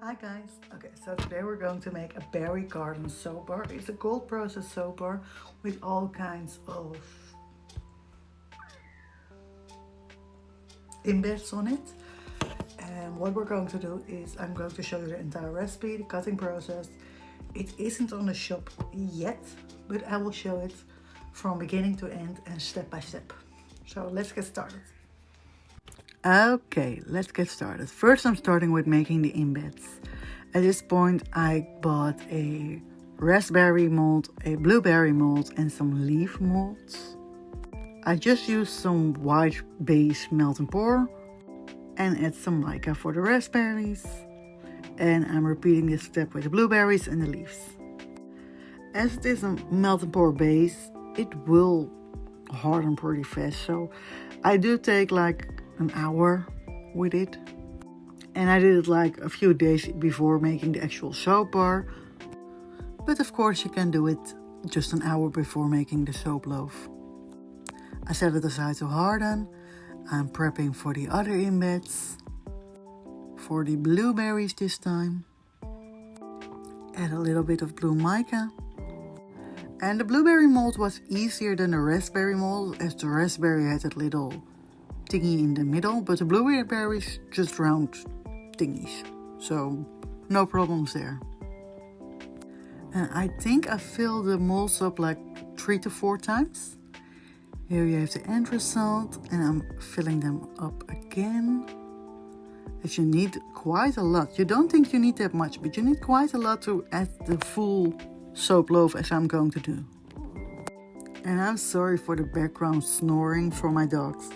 Hi guys. Okay, so today we're going to make a berry garden soap bar. It's a cold process soap bar with all kinds of embeds on it. And what we're going to do is I'm going to show you the entire recipe, the cutting process. It isn't on the shop yet, but I will show it from beginning to end and step by step. So let's get started. Okay, let's get started. First I'm starting with making the embeds. At this point I bought a raspberry mold, a blueberry mold and some leaf molds. I just used some white base melt and pour and add some mica for the raspberries. And I'm repeating this step with the blueberries and the leaves. As it is a melt and pour base, it will harden pretty fast, so I do take like an hour with it, and I did it like a few days before making the actual soap bar, but of course you can do it just an hour before making the soap loaf. I set it aside to harden. I'm prepping for the other embeds, for the blueberries this time. Add a little bit of blue mica. And the blueberry mold was easier than the raspberry mold, as the raspberry had that little thingy in the middle, but the blueberries just round thingies, so no problems there. And I think I filled the molds up like 3 to 4 times. Here you have the end result, and I'm filling them up again. As you need quite a lot. You don't think you need that much, but you need quite a lot to add the full soap loaf as I'm going to do. And I'm sorry for the background snoring from my dogs.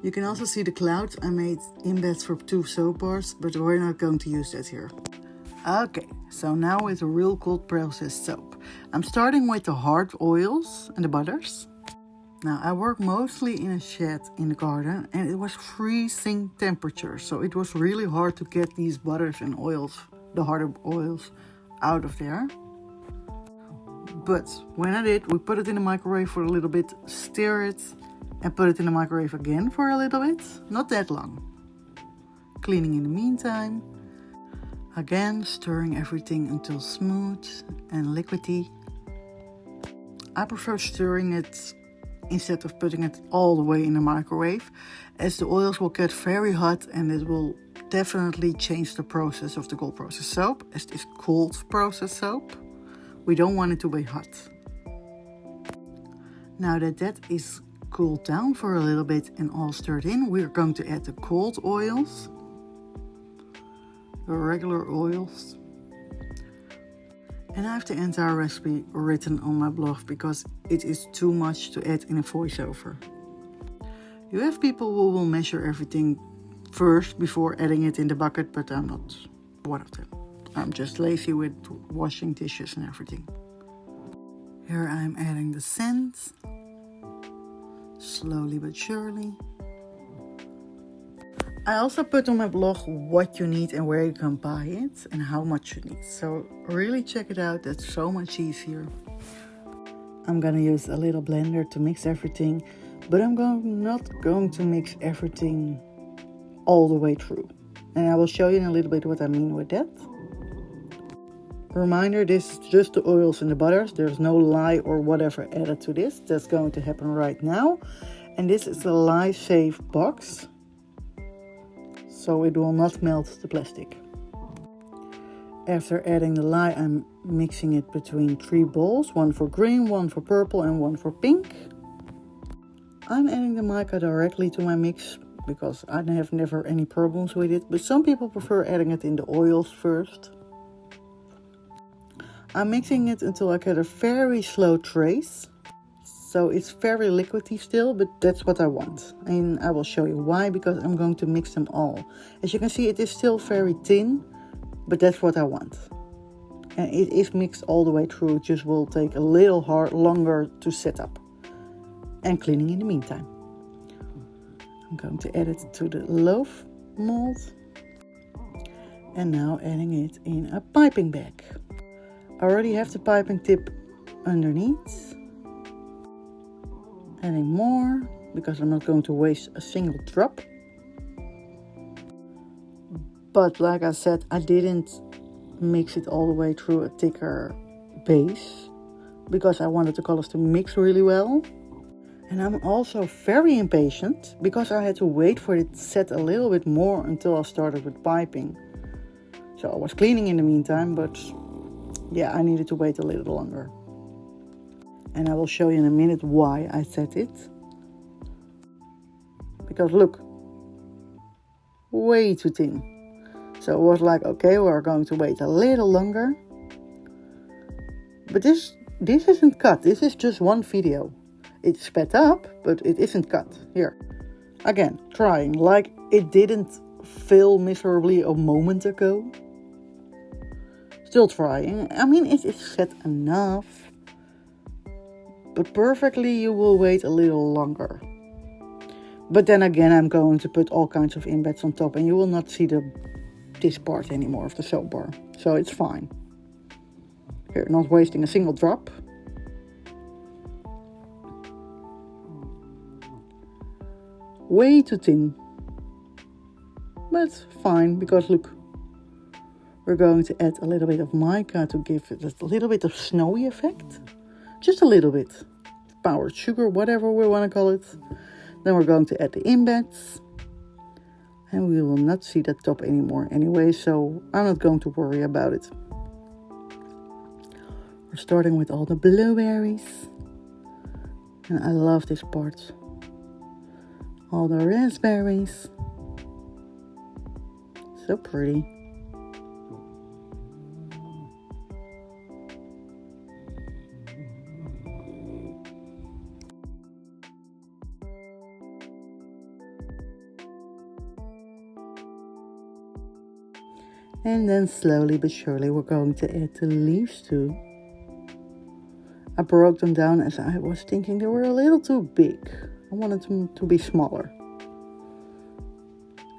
You can also see the clouds. I made embeds for 2 soap bars, but we're not going to use that here. Okay, so now with a real cold process soap. I'm starting with the hard oils and the butters. Now I work mostly in a shed in the garden and it was freezing temperature, so it was really hard to get these butters and oils, the harder oils, out of there. But when I did, we put it in the microwave for a little bit, stir it, and put it in the microwave again for a little bit, not that long. Cleaning in the meantime. Again, stirring everything until smooth and liquidy. I prefer stirring it instead of putting it all the way in the microwave, as the oils will get very hot and it will definitely change the process of the cold process soap, as it is cold process soap. We don't want it to be hot. Now that is cooled down for a little bit and all stirred in, we're going to add the cold oils, the regular oils. And I have the entire recipe written on my blog because it is too much to add in a voiceover. You have people who will measure everything first before adding it in the bucket, but I'm not one of them. I'm just lazy with washing dishes and everything. Here I'm adding the scent, slowly but surely. I also put on my blog what you need and where you can buy it and how much you need. So really check it out, that's so much easier. I'm gonna use a little blender to mix everything, but I'm not going to mix everything all the way through. And I will show you in a little bit what I mean with that. Reminder, this is just the oils and the butters. There's no lye or whatever added to this. That's going to happen right now. And this is a lye-safe box, so it will not melt the plastic. After adding the lye, I'm mixing it between 3 bowls, 1 for green, 1 for purple and 1 for pink. I'm adding the mica directly to my mix because I have never any problems with it, but some people prefer adding it in the oils first. I'm mixing it until I get a very slow trace. So it's very liquidy still, but that's what I want. And I will show you why, because I'm going to mix them all. As you can see, it is still very thin, but that's what I want. And it is mixed all the way through, it just will take a little longer to set up. And cleaning in the meantime. I'm going to add it to the loaf mold. And now adding it in a piping bag. I already have the piping tip underneath. Adding more, because I'm not going to waste a single drop. But like I said, I didn't mix it all the way through a thicker base because I wanted the colors to mix really well. And I'm also very impatient because I had to wait for it to set a little bit more until I started with piping. So I was cleaning in the meantime, but yeah, I needed to wait a little longer. And I will show you in a minute why I set it. Because look, way too thin. So it was like, okay, we're going to wait a little longer. But this isn't cut. This is just one video. It's sped up, but it isn't cut. Here. Again, trying like it didn't fail miserably a moment ago. Still trying. I mean, it is set enough. But perfectly you will wait a little longer. But then again, I'm going to put all kinds of embeds on top and you will not see this part anymore of the soap bar. So it's fine. Here, not wasting a single drop. Way too thin. But fine, because look, we're going to add a little bit of mica to give it a little bit of snowy effect. Just a little bit. Powdered sugar, whatever we want to call it. Then we're going to add the embeds. And we will not see that top anymore anyway, so I'm not going to worry about it. We're starting with all the blueberries. And I love this part. All the raspberries. So pretty. And then slowly but surely we're going to add the leaves too. I broke them down as I was thinking they were a little too big. I wanted them to be smaller.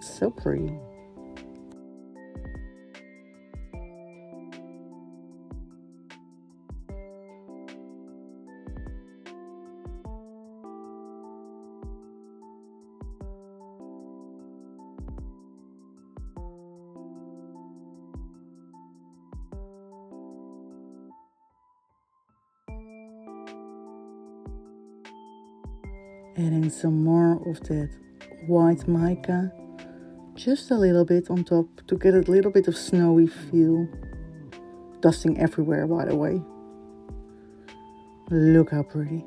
So pretty. Adding some more of that white mica, just a little bit on top to get a little bit of snowy feel. Dusting everywhere, by the way. Look how pretty.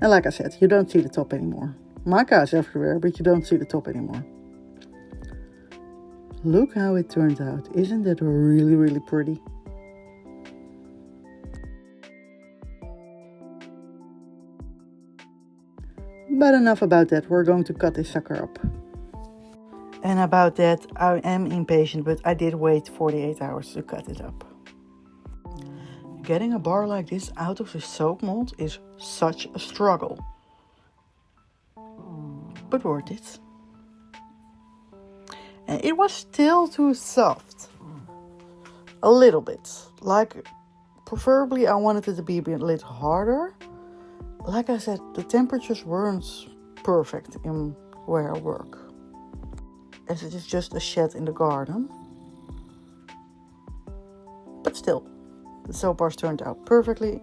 And like I said, you don't see the top anymore. Mica is everywhere, but you don't see the top anymore. Look how it turned out. Isn't that really, really pretty? But enough about that, we're going to cut this sucker up. And about that, I am impatient, but I did wait 48 hours to cut it up. Getting a bar like this out of the soap mold is such a struggle. But worth it. And it was still too soft. A little bit. Like, preferably I wanted it to be a bit harder. Like I said, the temperatures weren't perfect in where I work. As it is just a shed in the garden. But still, the soap bars turned out perfectly.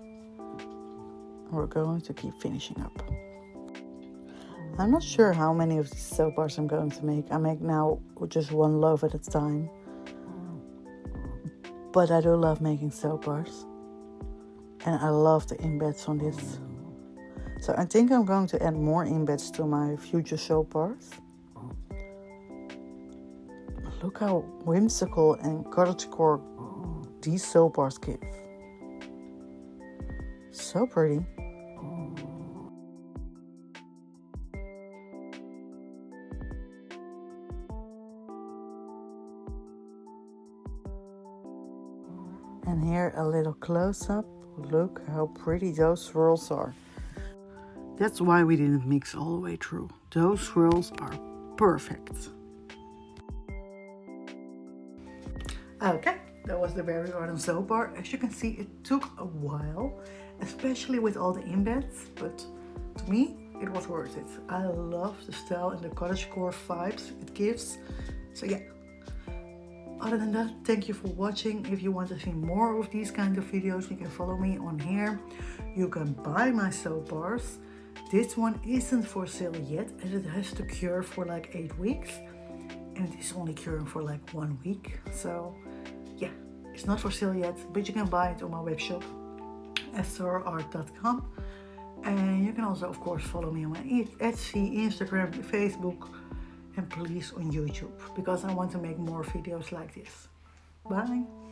We're going to keep finishing up. I'm not sure how many of these soap bars I'm going to make. I make now just one loaf at a time. But I do love making soap bars. And I love the embeds on this. So I think I'm going to add more embeds to my future soap bars. Look how whimsical and cottagecore these soap bars give. So pretty. And here a little close-up. Look how pretty those swirls are. That's why we didn't mix all the way through. Those swirls are perfect. Okay, that was the Berry Garden soap bar. As you can see, it took a while, especially with all the embeds, but to me, it was worth it. I love the style and the cottagecore vibes it gives. So yeah. Other than that, thank you for watching. If you want to see more of these kind of videos, you can follow me on here. You can buy my soap bars. This one isn't for sale yet, as it has to cure for like 8 weeks. And it is only curing for like 1 week. So yeah, it's not for sale yet, but you can buy it on my web shop, estorart.com. And you can also, of course, follow me on my Etsy, Instagram, Facebook, and please on YouTube, because I want to make more videos like this. Bye!